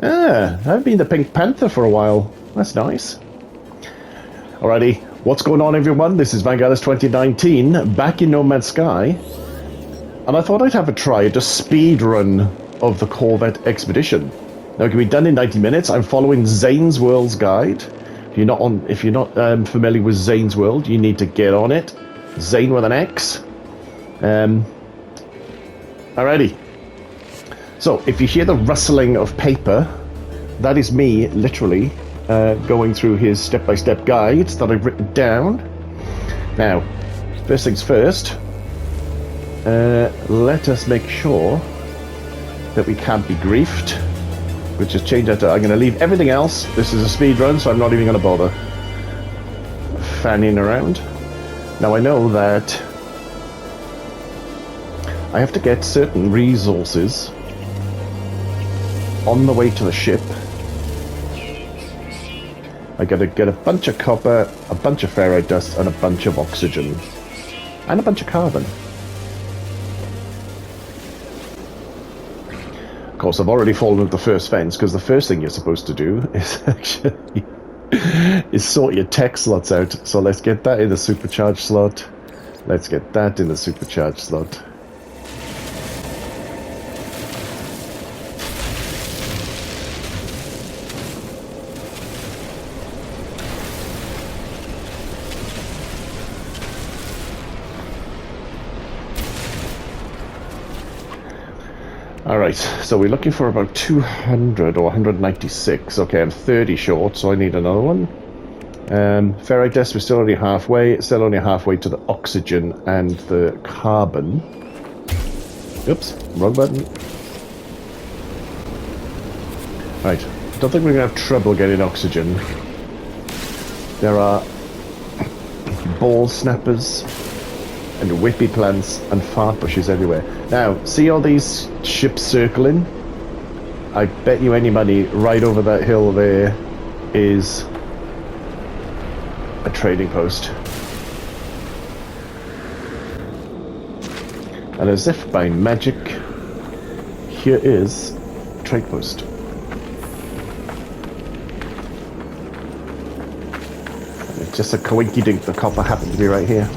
Ah, I've been the Pink Panther for a while. That's nice. Alrighty, what's going on, everyone? This is Voyagers 2019, back in No Man's Sky. And I thought I'd have a try at a speed run of the Corvette Expedition. Now, it can be done in 90 minutes. I'm following Xaine's World's Guide. If you're not familiar with Xaine's World, you need to get on it. Xaine with an X. Alrighty. So, if you hear the rustling of paper, that is me, literally, going through his step-by-step guides that I've written down. Now, first things first, let us make sure that we can't be griefed, which is changed that to, I'm going to leave everything else. This is a speed run, so I'm not even going to bother fanning around. Now, I know that I have to get certain resources on the way to the ship. I gotta get a bunch of copper, a bunch of ferrite dust, and a bunch of oxygen. And a bunch of carbon. Of course, I've already fallen with the first fence, because the first thing you're supposed to do is actually sort your tech slots out. So let's get that in the supercharged slot. Let's get that in the supercharged slot. Alright, so we're looking for about 200 or 196. Okay, I'm 30 short, so I need another one. Ferrite dust, we're still only halfway. Still only halfway to the oxygen and the carbon. Oops, wrong button. Right, I don't think we're going to have trouble getting oxygen. There are ball snappers and whippy plants and fart bushes everywhere. Now, see all these ships circling? I bet you any money right over that hill there is a trading post. And as if by magic, here is a trade post. And it's just a coinky-dink, the copper happened to be right here.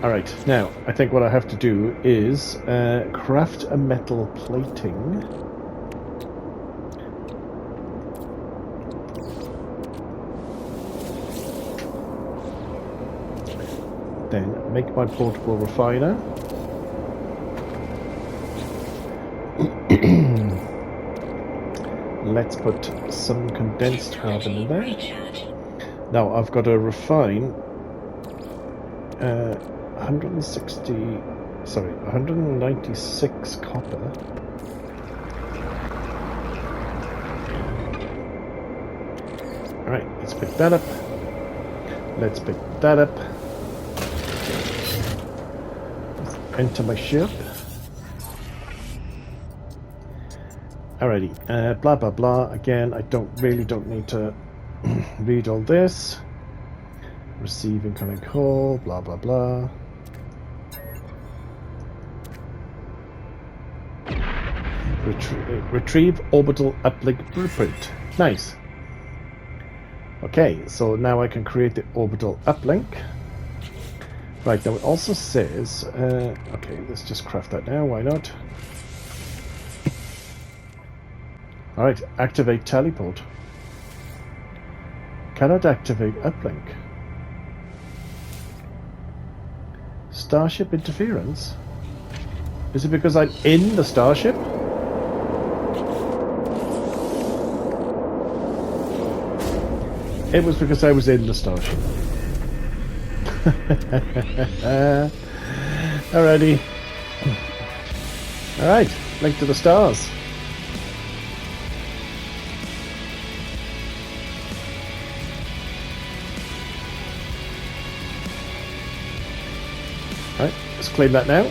Alright, now, I think what I have to do is craft a metal plating. Then make my portable refiner. Let's put some condensed carbon in there. Now, I've got to refine 196 copper. Alright, let's pick that up. Let's pick that up. Let's enter my ship. Alrighty, blah blah blah. Again, I don't need to read all this. Receive incoming call, blah blah blah. Retrieve orbital uplink blueprint. Nice. Okay, so now I can create the orbital uplink. Right, now it also says, okay, let's just craft that now, why not? Alright, activate teleport. Cannot activate uplink. Starship interference? Is it because I'm in the starship? It was because I was in the starship. Alrighty. Alright, link to the stars. Alright, let's claim that now.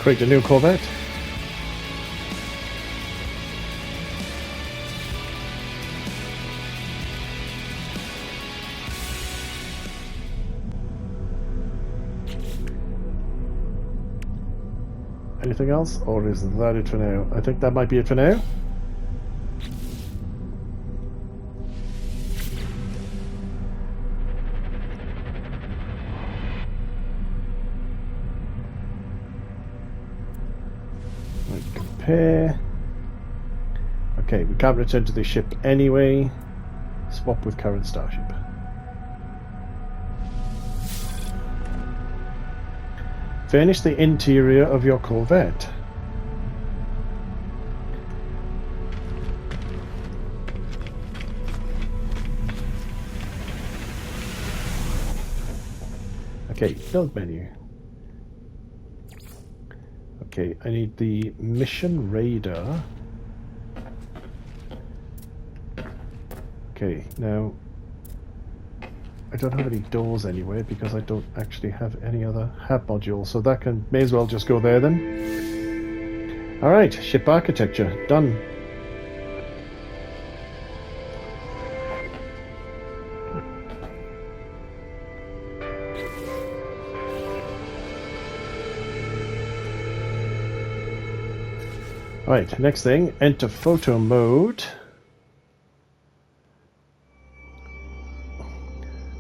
Create a new Corvette. Anything else? Or is that it for now? I think that might be it for now. Right, compare. Okay, we can't return to the ship anyway. Swap with current starship. Furnish the interior of your Corvette. Okay, build menu. Okay, I need the mission radar. Okay, now I don't have any doors anywhere because I don't actually have any other hab module, so that may as well just go there then. Alright, ship architecture, done. Alright, next thing, enter photo mode.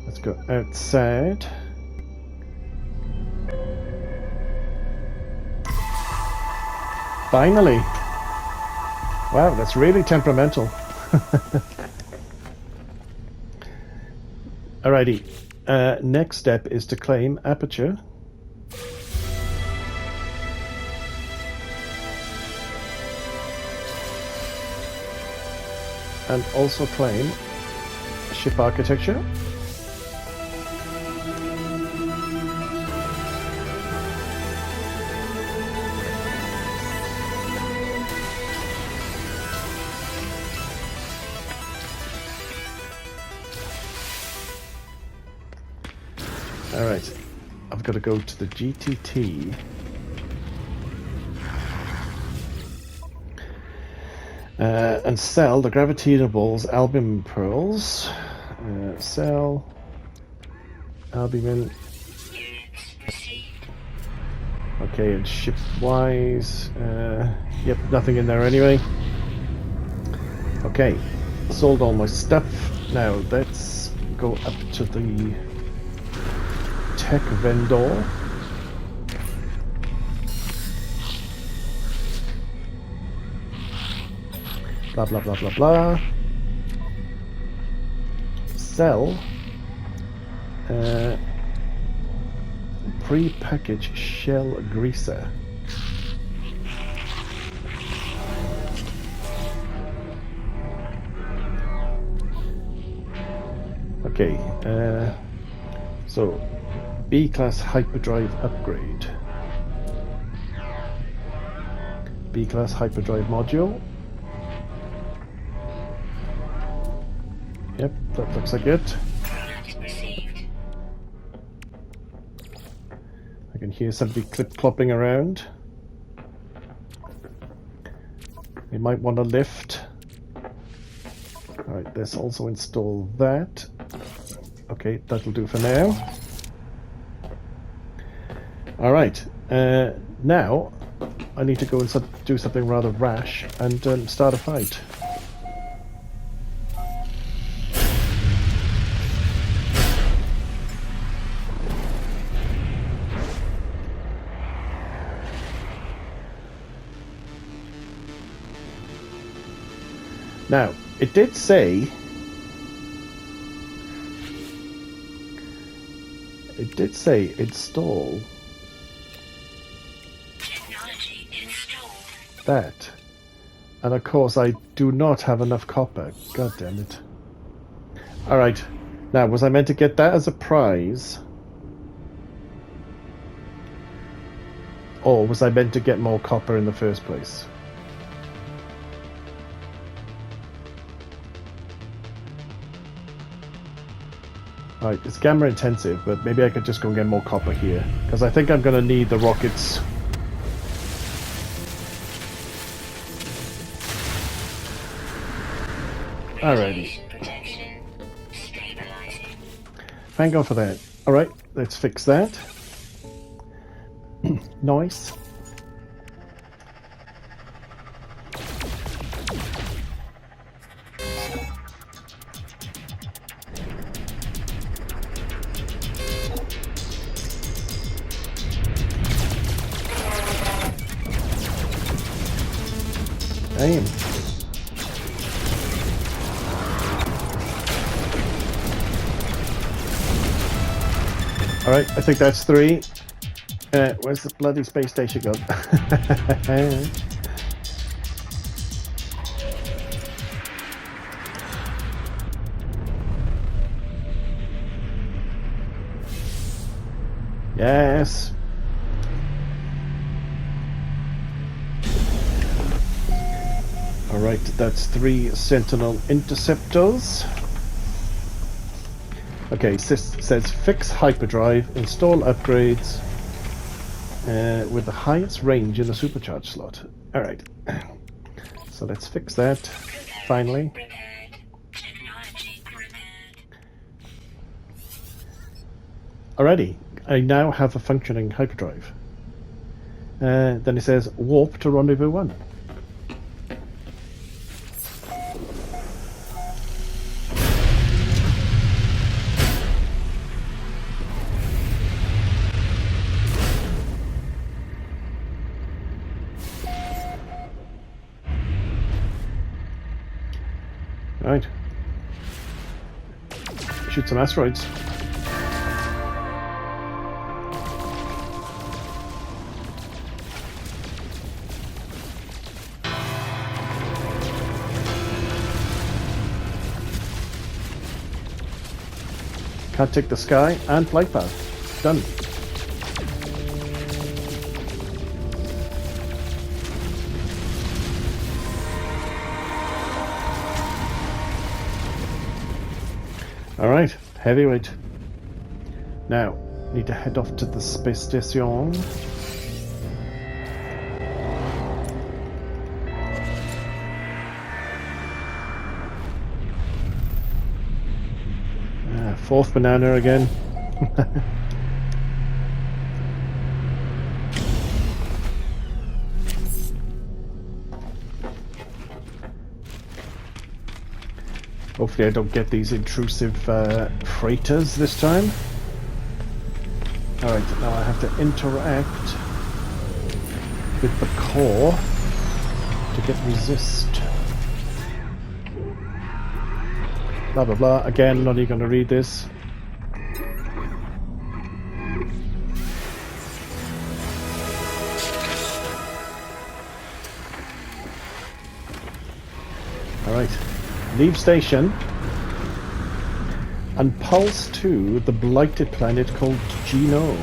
Let's go outside. Finally! Wow, that's really temperamental. Alrighty, next step is to claim aperture. And also claim ship architecture. Alright, I've got to go to the GTT. And sell the gravitationables albumin pearls. Sell albumin. Okay, and ship wise, yep, nothing in there anyway. Okay, sold all my stuff. Now let's go up to the tech vendor. Blah blah blah blah blah. Sell pre-packaged shell greaser. Okay, so B-class hyperdrive upgrade. B-class hyperdrive module. Yep, that looks like it. I can hear somebody clip-clopping around. We might want to lift. Alright, let's also install that. Okay, that'll do for now. Alright, now I need to go and do something rather rash and start a fight. Now, it did say install technology installed. That. And of course I do not have enough copper. God damn it. Alright. Now, was I meant to get that as a prize? Or was I meant to get more copper in the first place? Right, it's camera intensive, but maybe I could just go and get more copper here. Because I think I'm going to need the rockets Alrighty. Thank God for that. Alright, let's fix that. Nice. Damn. Alright, I think that's 3. Where's the bloody space station gone? Yes. Alright, that's 3 Sentinel Interceptors. Okay, says fix hyperdrive, install upgrades with the highest range in the supercharge slot. Alright, so let's fix that finally. Alrighty, I now have a functioning hyperdrive. Then it says warp to Rendezvous 1. Right. Shoot some asteroids. Can't take the sky and flight path. Done. Alright, heavyweight. Now, need to head off to the space station. Fourth banana again. Hopefully I don't get these intrusive freighters this time. Alright, now I have to interact with the core to get resist. Blah blah blah. Again, not even going to read this. Alright. Leave station and pulse to the blighted planet called Xaine.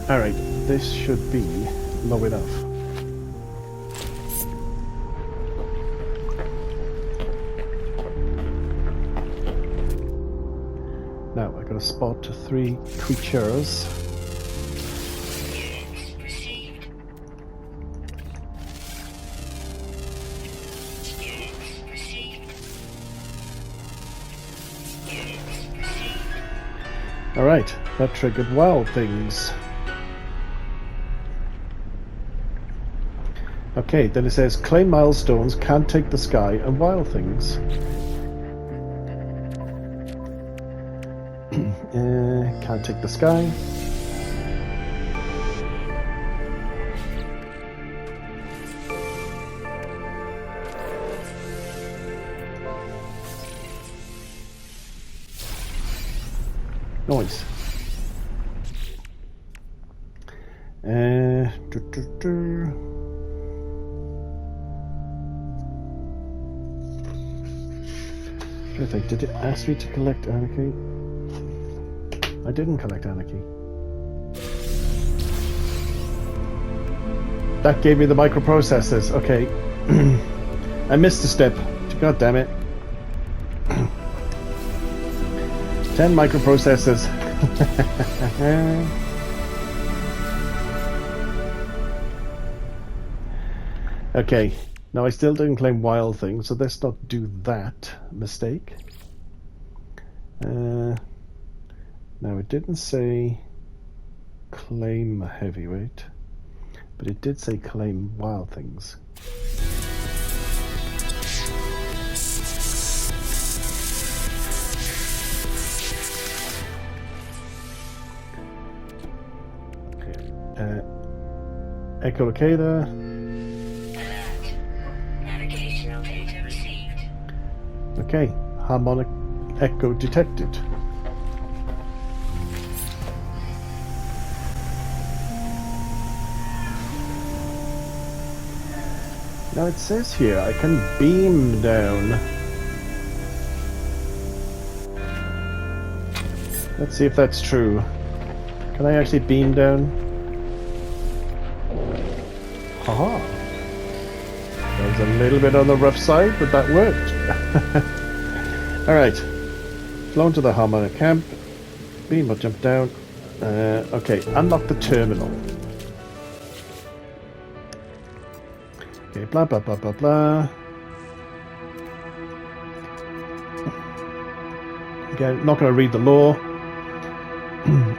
Alright, this should be low enough. Now I got to spot 3 creatures. Alright, that triggered wild things. Okay, then it says claim milestones, can't take the sky, and wild things. Can't take the sky. Noise. I think, did it ask me to collect anarchy? I didn't collect anarchy. That gave me the microprocessors. Okay. I missed a step. God damn it. 10 microprocessors. Okay, Now, I still didn't claim wild things, so let's not do that mistake. Now, it didn't say claim a heavyweight, but it did say claim wild things. Okay. Echolocator. Alert. Navigational data received. Okay, harmonic echo detected. Now it says here I can beam down. Let's see if that's true. Can I actually beam down? Haha. That was a little bit on the rough side, but that worked. Alright. Flown to the harmonic camp. Beam will jump down. Okay, unlock the terminal. Okay, blah blah blah blah blah. Again, not going to read the law.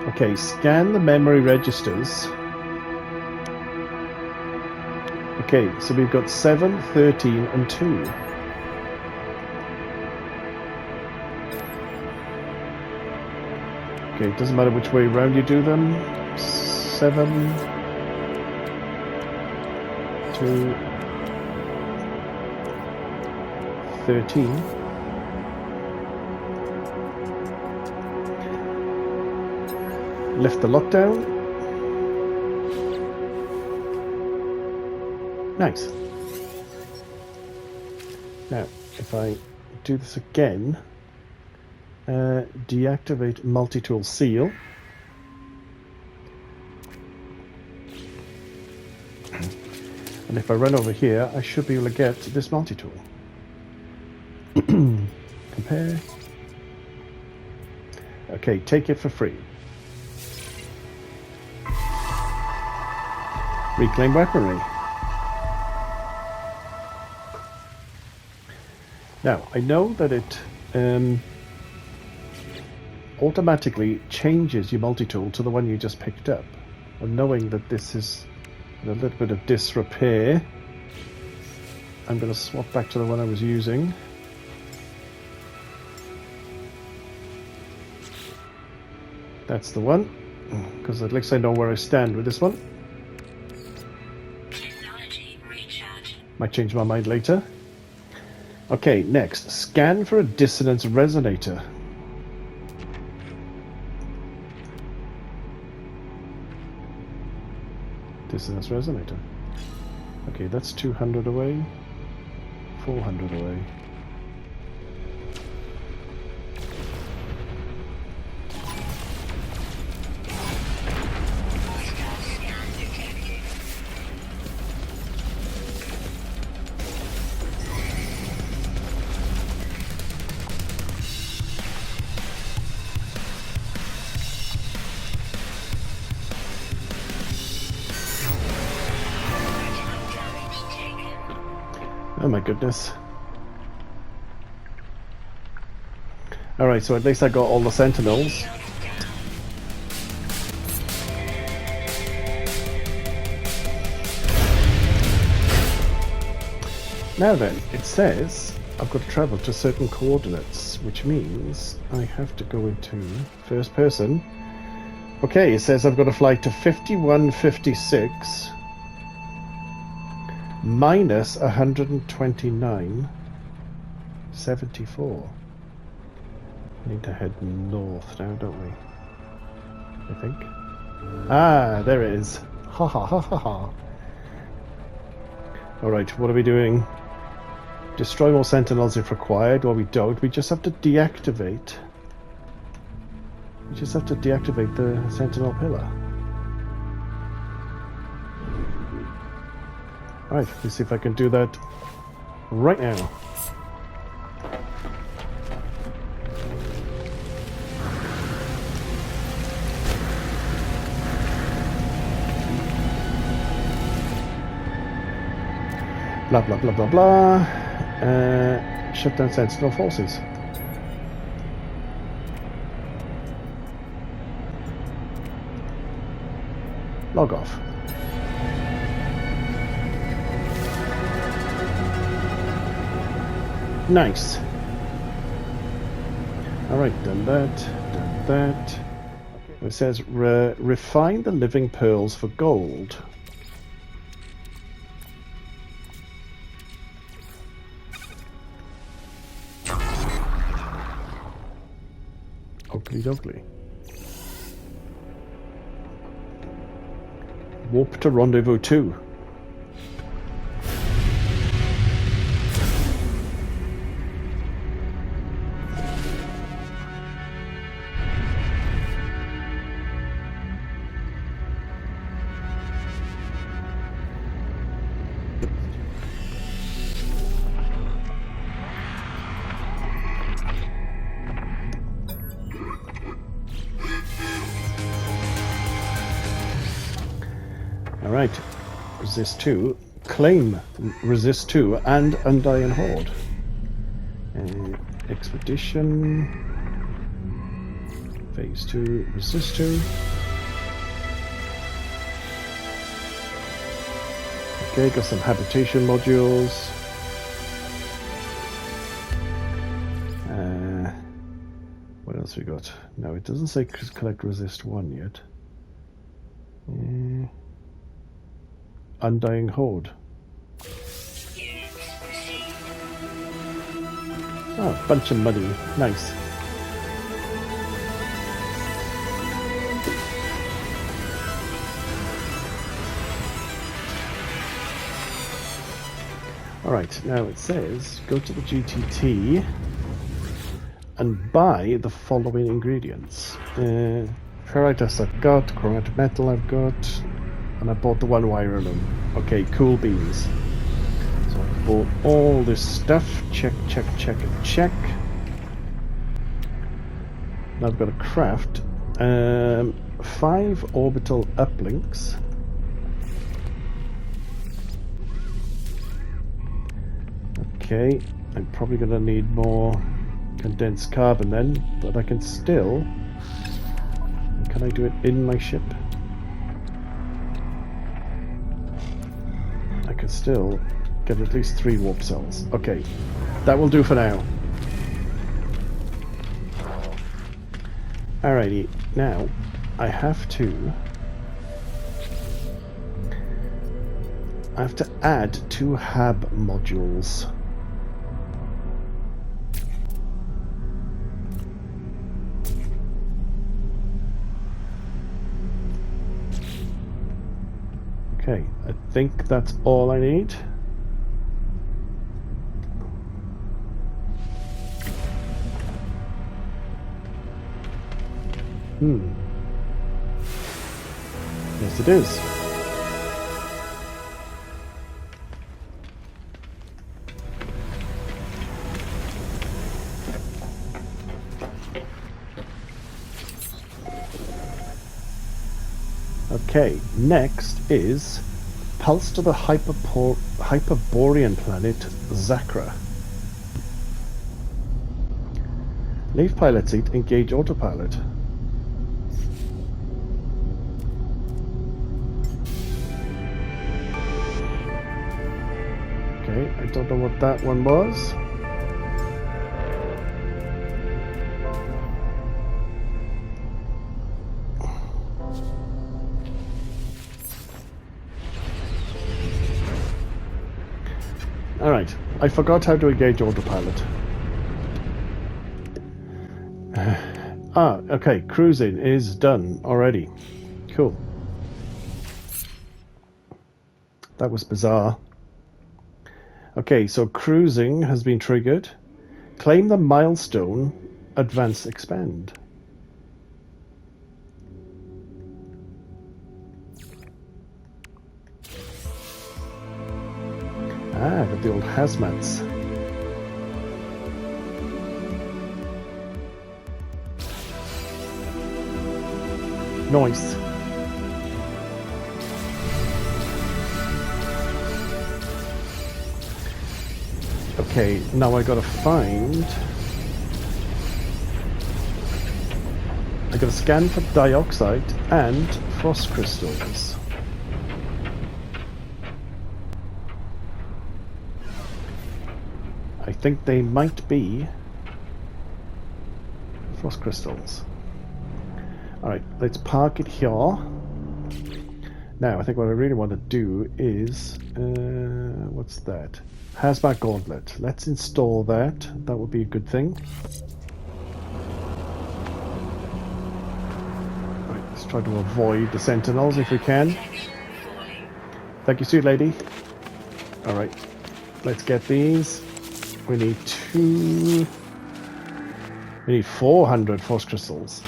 Okay, scan the memory registers. Okay, so we've got 7, 13, and 2. Okay, it doesn't matter which way around you do them. 7, 2, 13. Lift the lockdown. Nice. Now, if I do this again, deactivate multi-tool seal. And if I run over here, I should be able to get this multi-tool. Compare. Okay, take it for free. Reclaim weaponry. Now, I know that it automatically changes your multi-tool to the one you just picked up. And knowing that this is a little bit of disrepair, I'm going to swap back to the one I was using. That's the one, because at least I know where I stand with this one. Technology recharge. Might change my mind later. Okay, next, scan for a dissonance resonator. Dissonance resonator. Okay, that's 200 away, 400 away. Oh my goodness. Alright, so at least I got all the sentinels. Now then, it says I've got to travel to certain coordinates, which means I have to go into first person. Okay, it says I've got to fly to 5156 minus 129.74. We need to head north now, don't we? I think. Ah, there it is. Ha ha ha ha ha. Alright, what are we doing? Destroy more sentinels if required. Well, we don't. We just have to deactivate. We just have to deactivate the sentinel pillar. Alright, let's see if I can do that right now. Blah, blah, blah, blah, blah. Shut down sentinel forces. Log off. Nice. Alright, done that, done that. It says refine the living pearls for gold. Oakley dokley. Warp to Rendezvous 2. Alright, resist 2, claim resist 2 and Undying Horde. Expedition, phase 2, resist 2. Okay, got some habitation modules. What else we got? No, it doesn't say collect resist 1 yet. Undying Horde. Oh, bunch of money. Nice. Alright, now it says go to the GTT and buy the following ingredients. Ferrite dust I've got, chromatic metal I've got, and I bought the one wire alone. Okay, cool beans. So I bought all this stuff. Check, check, check, and check. Now I've got to craft 5 orbital uplinks. Okay, I'm probably going to need more condensed carbon then, but I can still... Can I do it in my ship? I can still get at least 3 warp cells. Okay, that will do for now. Alrighty, now I have to add 2 hab modules. Okay, I think that's all I need. Yes, it is. Okay, next is pulse to the Hyperborean planet Zakra. Leave pilot seat, engage autopilot. Okay, I don't know what that one was. Alright, I forgot how to engage autopilot. Okay, cruising is done already. Cool. That was bizarre. Okay, so cruising has been triggered. Claim the milestone, advance, expand. Got the old hazmats. Nice. Okay, now I gotta find... I gotta scan for dioxide and frost crystals. I think they might be frost crystals. Alright, let's park it here. Now, I think what I really want to do is... what's that? Hazmat Gauntlet. Let's install that. That would be a good thing. Right, let's try to avoid the sentinels if we can. Thank you, sweet lady. Alright, let's get these. We need 400 force crystals.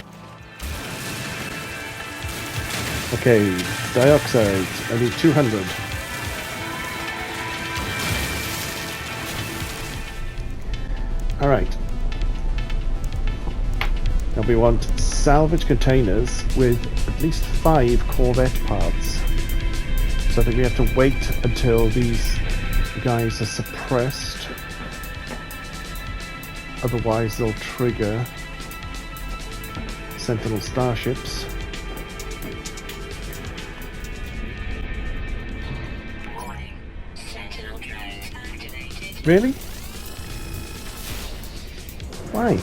Okay, dioxide. I need 200. Alright. Now we want salvage containers with at least 5 Corvette parts. So I think we have to wait until these guys are suppressed. Otherwise they'll trigger Sentinel starships. Warning. Sentinel drones activated. Really? Why?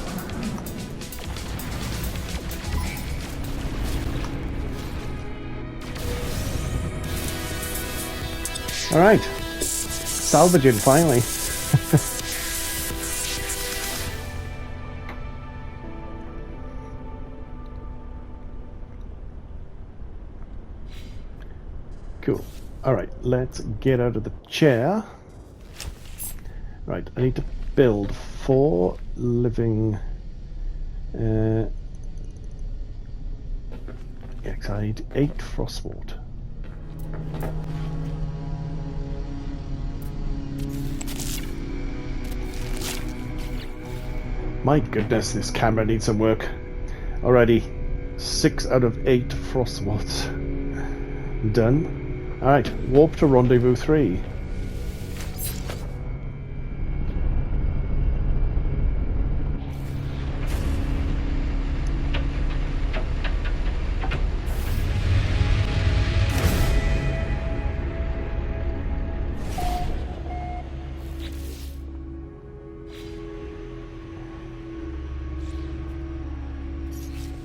Alright. Salvaging finally. Cool. Alright, let's get out of the chair. Right, I need to build 4 living... yeah, 'cause I need 8 frostwort. My goodness, this camera needs some work. Alrighty, 6 out of 8 frostworts done. Alright, warp to rendezvous 3.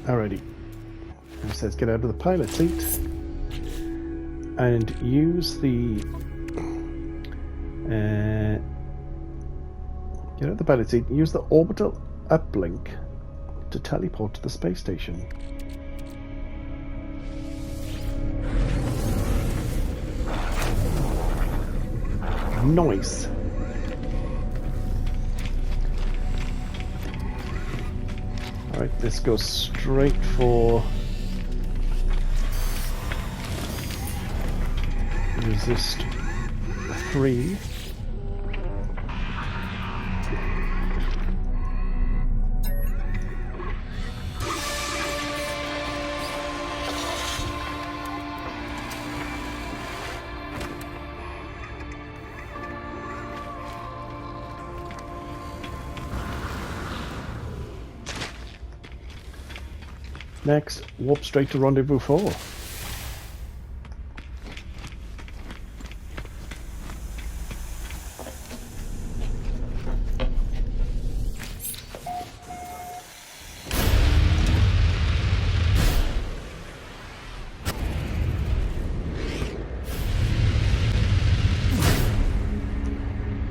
Alrighty, it says get out of the pilot seat and use the get out of the pilot seat and use the orbital uplink to teleport to the space station. Nice. Alright, let's go straight for resist 3. Next, warp straight to rendezvous 4.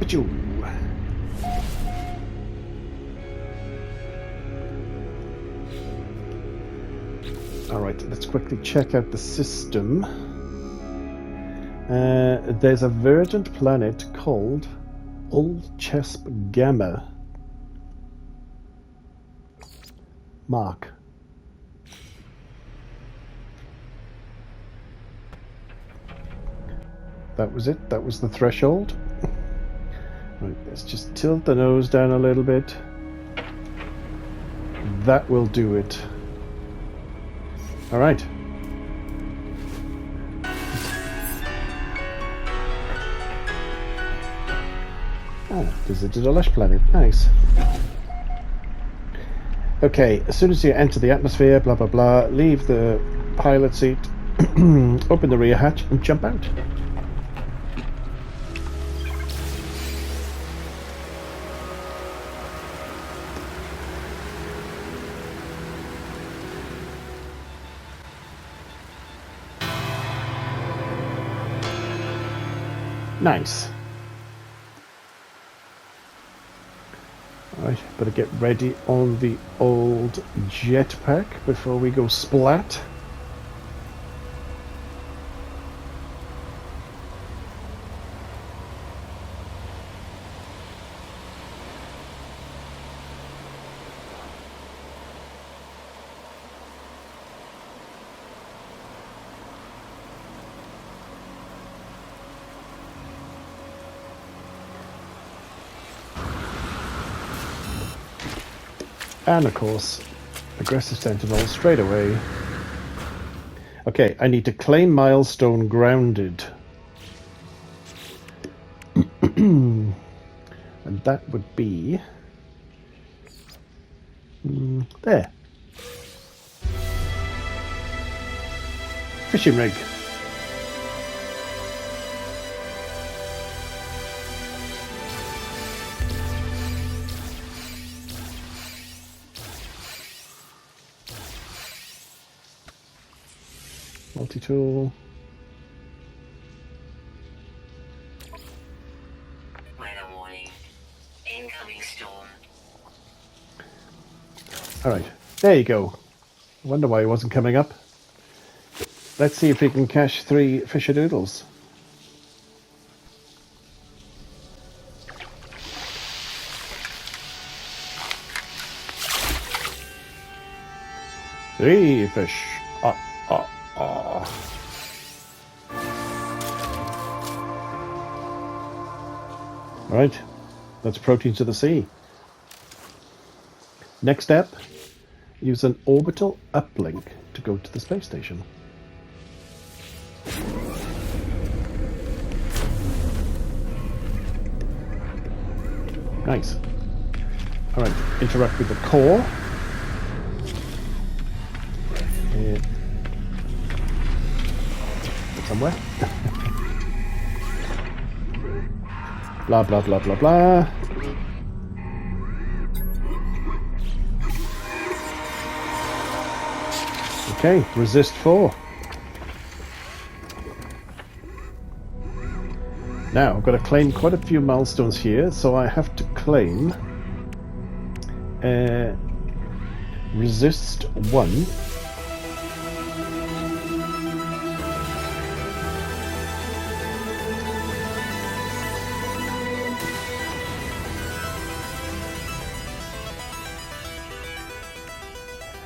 Achoo. Alright, let's quickly check out the system. There's a verdant planet called Ulchesp Gamma. Mark. That was it. That was the threshold. Right, let's just tilt the nose down a little bit. That will do it. All right. Oh, visited a lush planet. Nice. Okay, as soon as you enter the atmosphere, blah blah blah, leave the pilot seat, open the rear hatch, and jump out. Nice. Alright, better get ready on the old jetpack before we go splat. And of course, aggressive sentinel straight away. Okay, I need to claim milestone grounded. And that would be... there. Fishing rig. Multi-tool. Weather warning. Incoming storm. Alright, there you go. I wonder why it wasn't coming up. Let's see if we can catch 3 fishadoodles. Three fish. Alright, that's protein to the sea. Next step, use an orbital uplink to go to the space station. Nice. Alright, interact with the core. Somewhere. Blah blah blah blah blah. Okay, resist 4. Now I've got to claim quite a few milestones here, so I have to claim resist 1.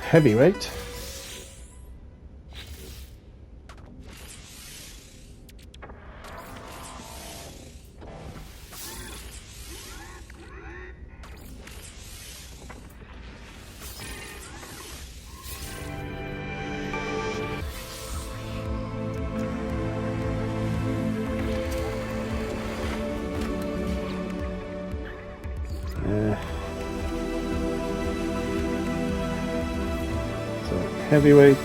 Heavyweight. Heavyweight.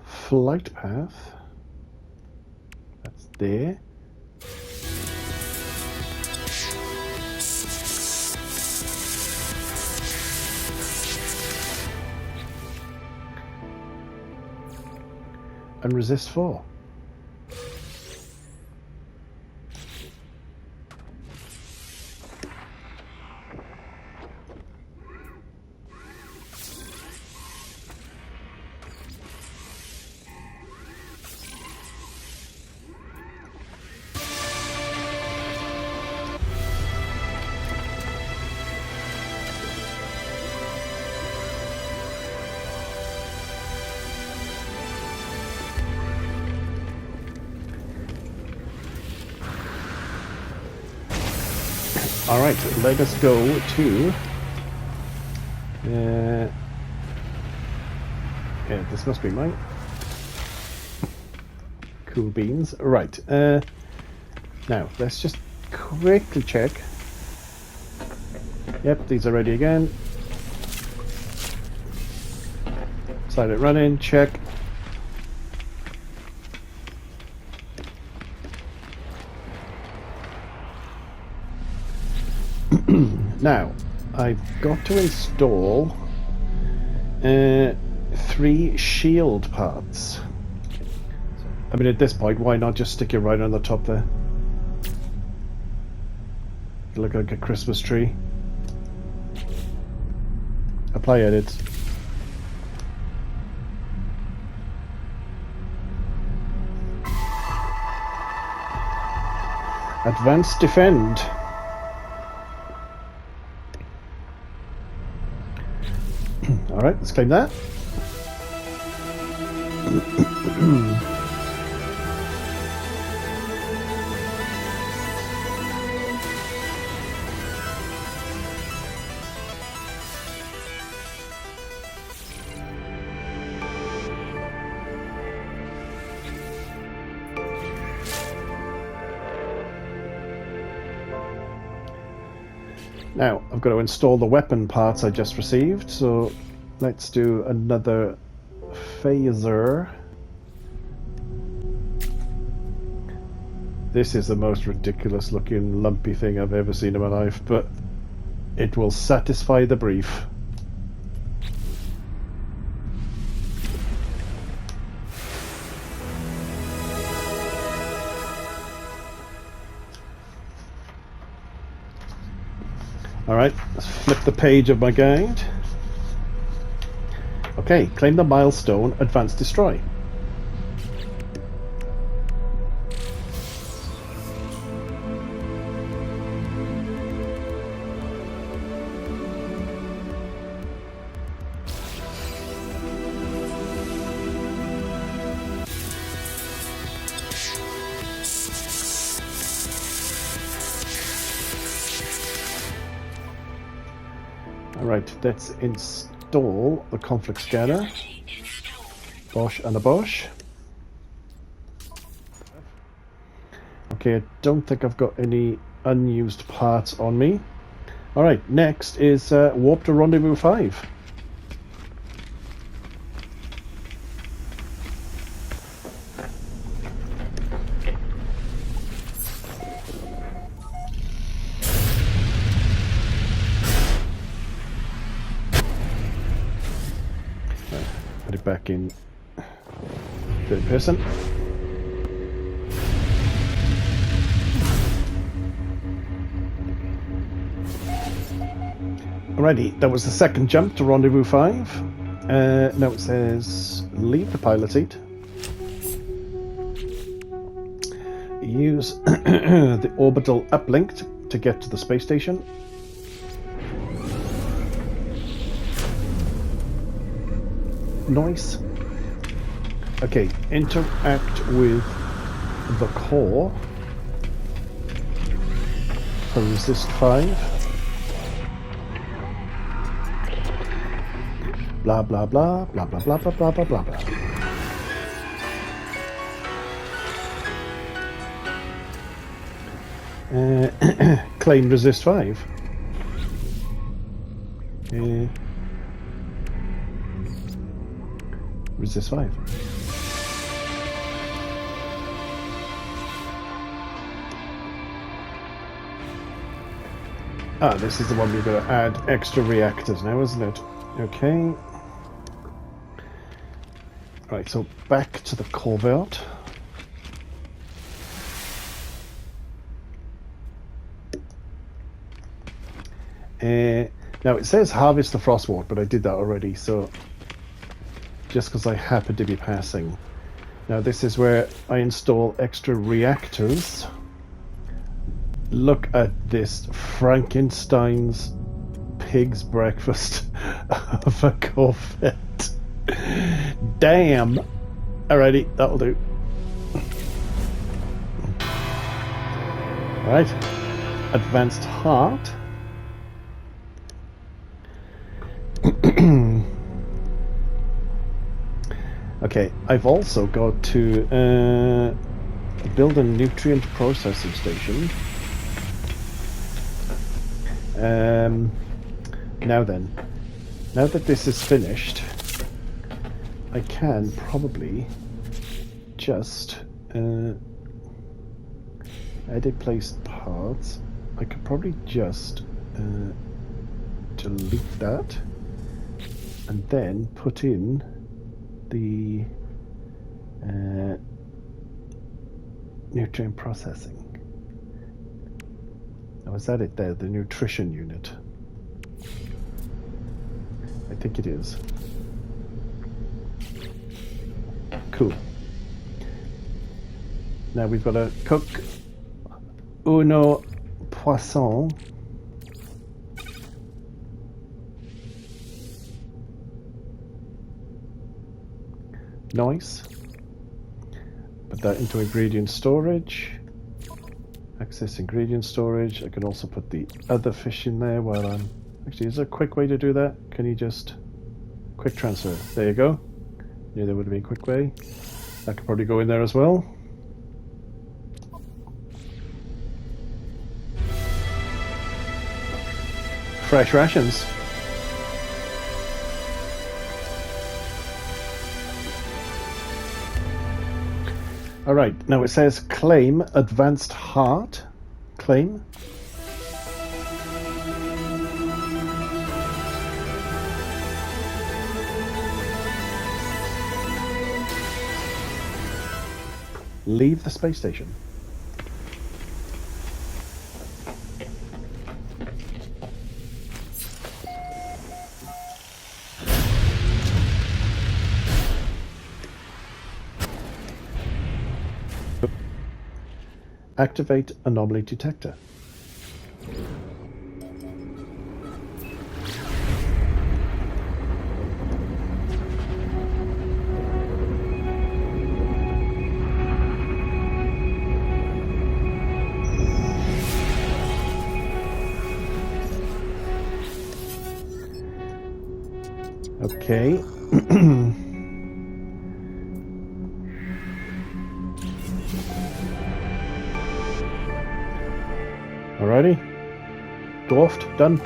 Flight path. That's there. And resist 4. All right, let us go to. Yeah, this must be mine. Cool beans. Right. Now, let's just quickly check. Yep, these are ready again. Silent running, check. Now, I've got to install 3 shield parts. I mean, at this point, why not just stick it right on the top there? You look like a Christmas tree. Apply edits. Advanced defend. Alright, let's claim that. Now, I've got to install the weapon parts I just received, so let's do another phaser. This is the most ridiculous looking lumpy thing I've ever seen in my life, but it will satisfy the brief. Alright, let's flip the page of my guide. Okay, claim the milestone, advance destroy. Alright, let's install the conflict scanner. Bosh and a Bosh. Okay, I don't think I've got any unused parts on me. Alright, next is warp to Rendezvous 5. Put it back in third person. Alrighty, that was the second jump to Rendezvous 5. Now it says leave the pilot seat. Use the orbital uplink to get to the space station. Nice. Okay, interact with the core for resist 5. Blah blah blah blah blah blah blah blah blah blah blah. Claim resist 5. Resist 5. Ah, this is the one we're going to add extra reactors now, isn't it? Okay. Right, so back to the Corvette. Now it says harvest the frostwort, but I did that already, so just because I happen to be passing. Now this is where I install extra reactors. Look at this Frankenstein's pig's breakfast of a Corvette. Damn. Alrighty, that'll do. Alright. Advanced heart. Okay, I've also got to build a nutrient processing station. Now then, now that this is finished, I can probably just edit placed parts. I could probably just delete that and then put in the nutrient processing. Now, is that it there? The nutrition unit? I think it is. Cool. Now we've got to cook uno poisson. Nice. Put that into ingredient storage. Access ingredient storage. I can also put the other fish in there while I'm... Actually, is there a quick way to do that? Can you just... Quick transfer. There you go. Yeah, there would have been a quick way. That could probably go in there as well. Fresh rations. Alright, now it says claim advanced heart. Claim. Leave the space station. Activate anomaly detector. Okay. Alrighty. Dwarfed, done.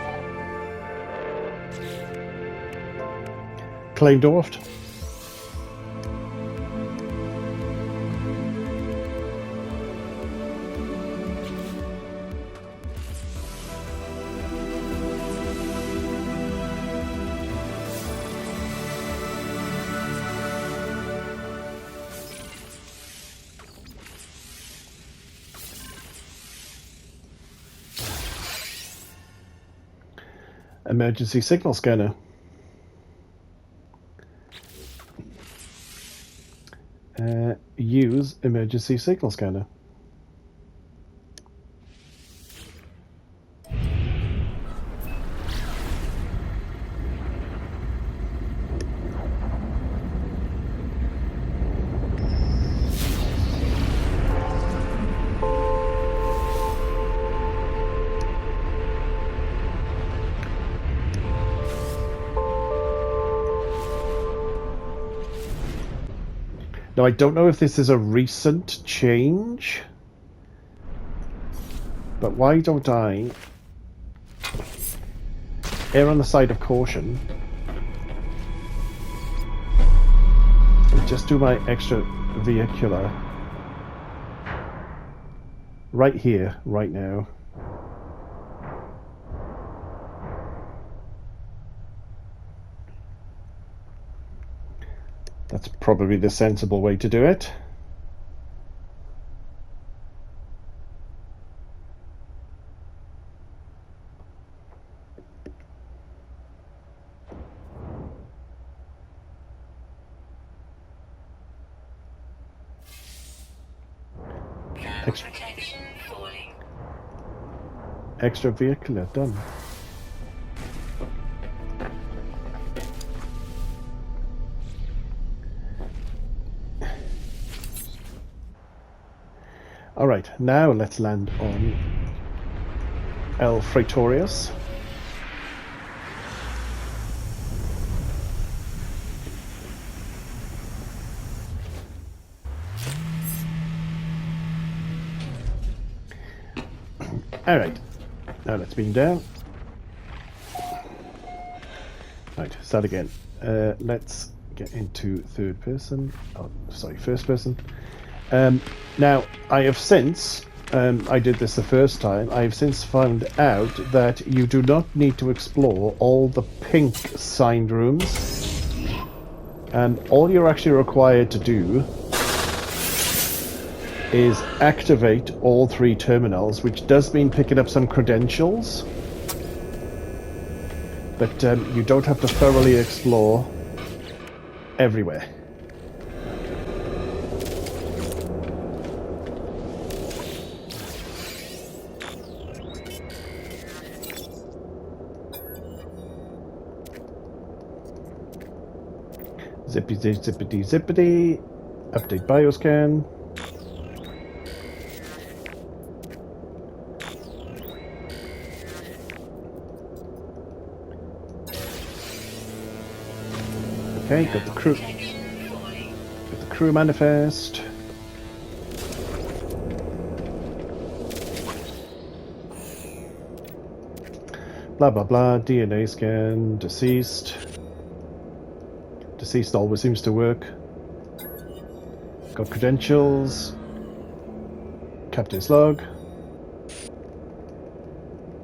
Claim dwarfed. Emergency signal scanner. Use emergency signal scanner. Now, I don't know if this is a recent change, but why don't I err on the side of caution and just do my extra vehicular right here, right now. That's probably the sensible way to do it. Extra vehicular, done. Alright, now let's land on El Freitorius. Alright. Now let's beam down. Right, start again. Let's get into third person. Oh, sorry, first person. Now, I have since, I did this the first time, I have since found out that you do not need to explore all the pink signed rooms. And all you're actually required to do is activate all 3 terminals, which does mean picking up some credentials. But you don't have to thoroughly explore everywhere. Zippity zippity zippity. Update bioscan. Okay, got the crew. Got the crew manifest. Blah blah blah. DNA scan. Deceased. Deceased always seems to work. Got credentials. Captain's log.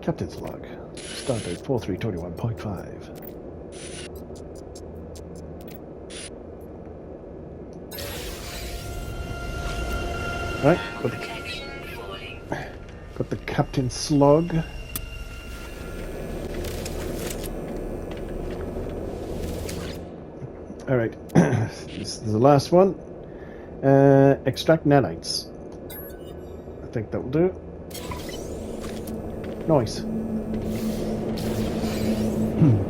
Captain's log. Start date 4321.5. Right, got the captain's slug. Alright, this is the last one. Extract nanites. I think that will do. Nice.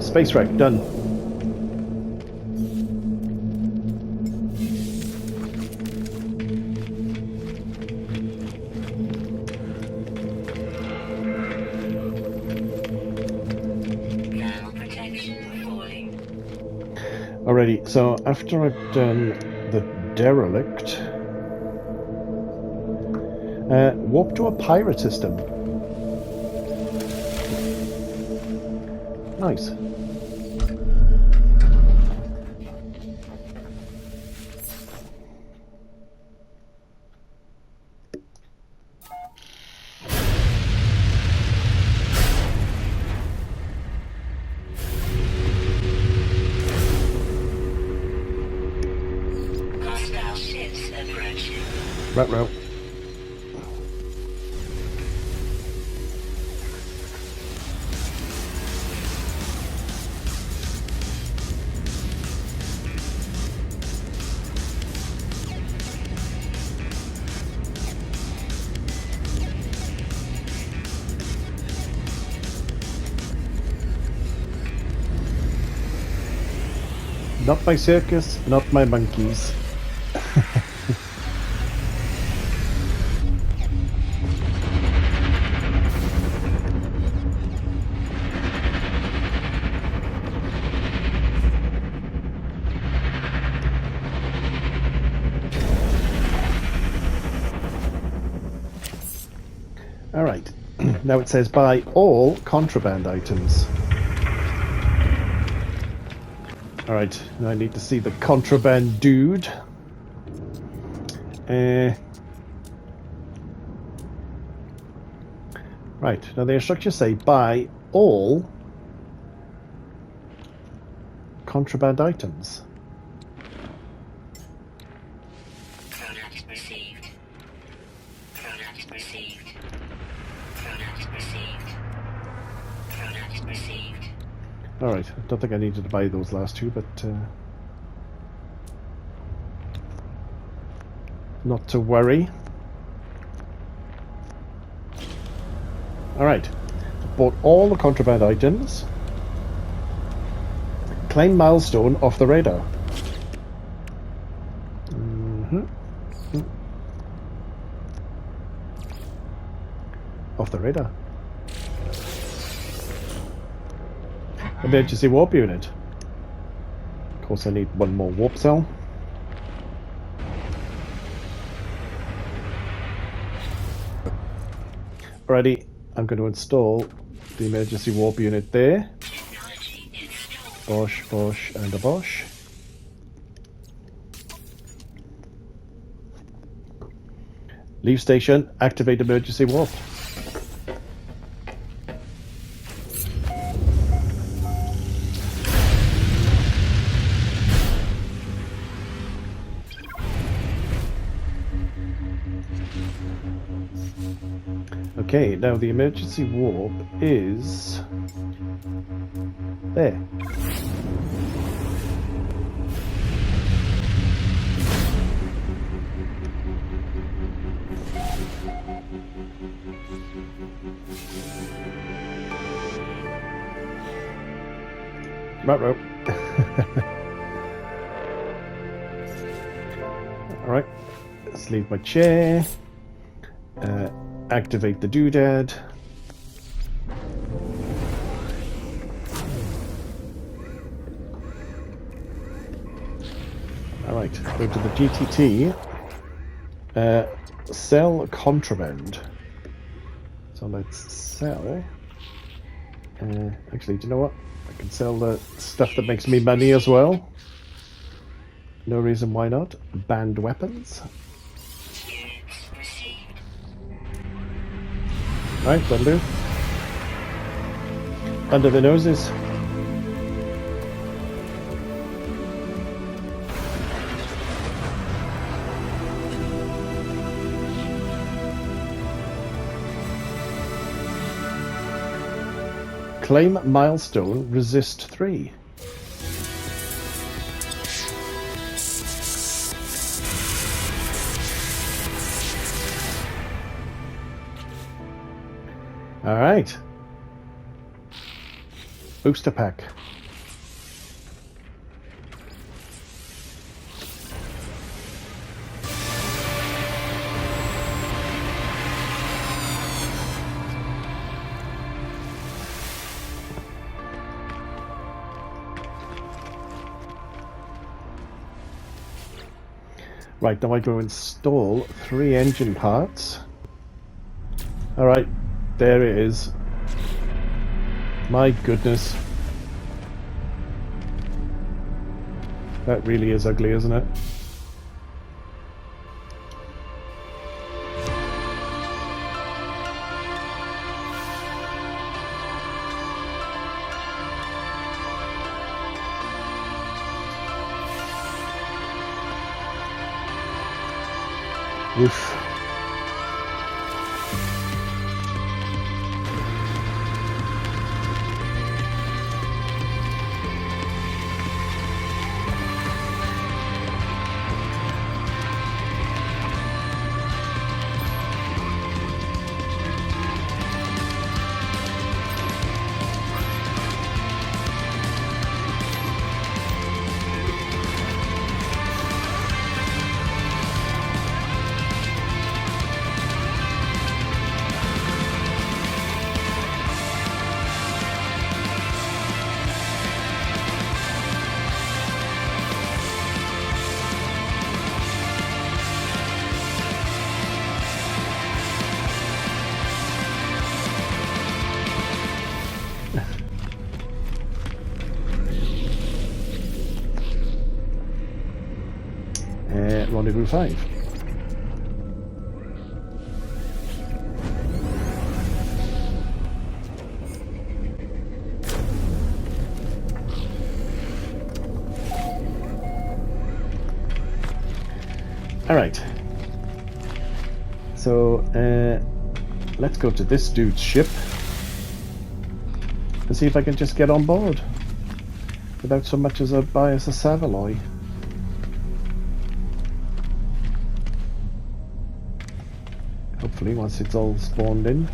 Space wreck, done. Alrighty, so after I've done the derelict, warp to a pirate system. Nice. Right, right. Not my circus, not my monkeys. Alright, now it says buy all contraband items. Alright, now I need to see the contraband dude. Right, now the instructions say buy all contraband items. Product received. Product received. Product received. Product received. Alright, I don't think I needed to buy those last two, but not to worry. Alright, bought all the contraband items. Claim milestone off the radar. Off the radar. Emergency warp unit. Of course I need one more warp cell. Alrighty, I'm going to install the emergency warp unit there. Technology installed. Bosh, bosh, and a bosh. Leave station, activate emergency warp. Okay, now the emergency warp is there. Right. Alright, let's leave my chair. Activate the doodad. Alright, go to the GTT. Sell contraband. So let's sell. Actually, do you know what? I can sell the stuff that makes me money as well. No reason why not. Banned weapons. Units received. Right, that'll do. Under the noses. Claim milestone, resist 3. Alright. Booster pack. Right, now I go install 3 engine parts. Alright, there it is. My goodness. That really is ugly, isn't it? Oof. Rendezvous 5. Alright. So, let's go to this dude's ship and see if I can just get on board without so much as a bias of Savaloy. Hopefully, once it's all spawned in.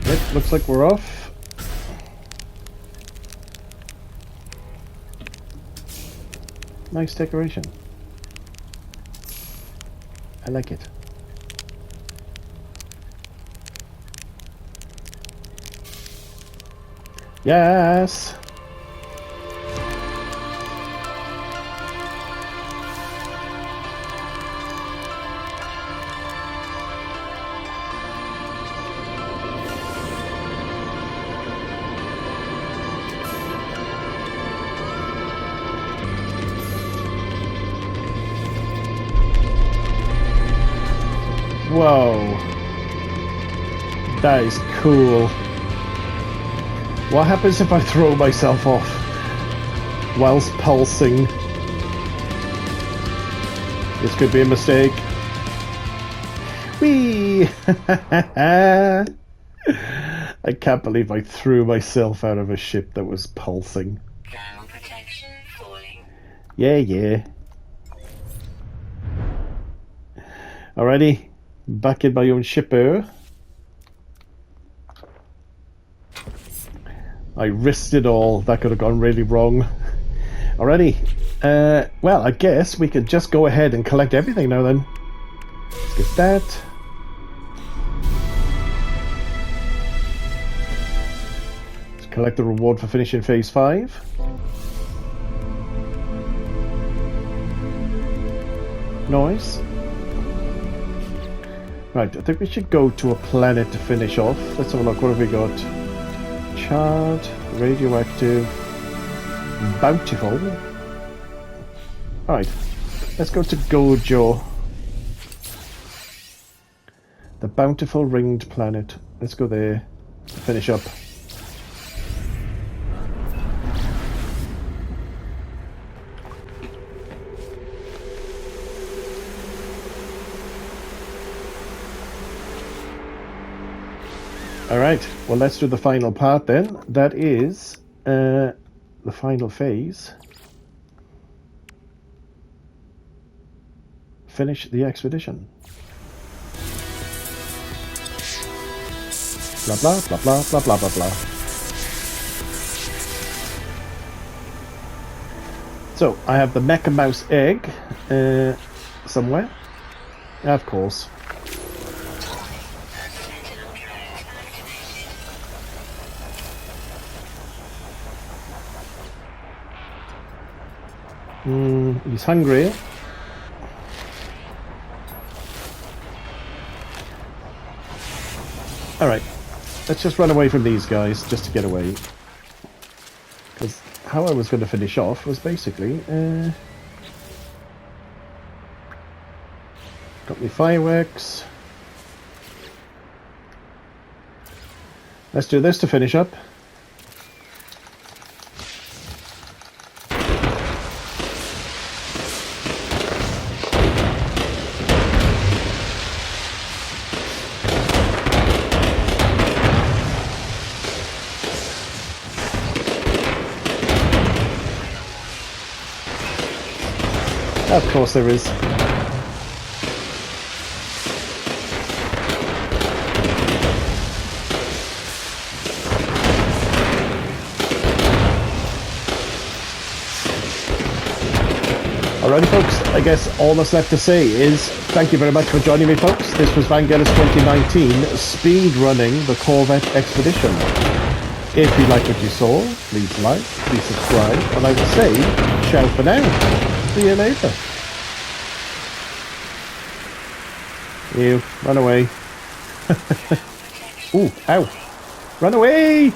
Yep, looks like we're off. Nice decoration. I like it. Yes! Whoa. That is cool. What happens if I throw myself off whilst pulsing? This could be a mistake. Whee! I can't believe I threw myself out of a ship that was pulsing. Ground protection falling. Yeah. Alrighty, back in my own shipper. I risked it all. That could have gone really wrong. Alrighty. Well, I guess we could just go ahead and collect everything now then. Let's get that. Let's collect the reward for finishing phase 5. Nice. Right, I think we should go to a planet to finish off. Let's have a look. What have we got? Charred, radioactive, bountiful. Alright, let's go to Gojo. The bountiful ringed planet. Let's go there to finish up. Alright, well let's do the final part then. That is the final phase. Finish the expedition. Blah blah blah blah blah blah blah blah. So I have the Mecha Mouse egg somewhere. Of course. He's hungry. Alright, let's just run away from these guys just to get away. Because how I was going to finish off was basically... got me fireworks. Let's do this to finish up. Of course there is. Alrighty folks, I guess all that's left to say is thank you very much for joining me folks. This was Voyagers 2019 speed running the Corvette Expedition. If you like what you saw, please like, please subscribe, and I will say ciao for now. See you later. You, run away. Ooh, ow. Run away!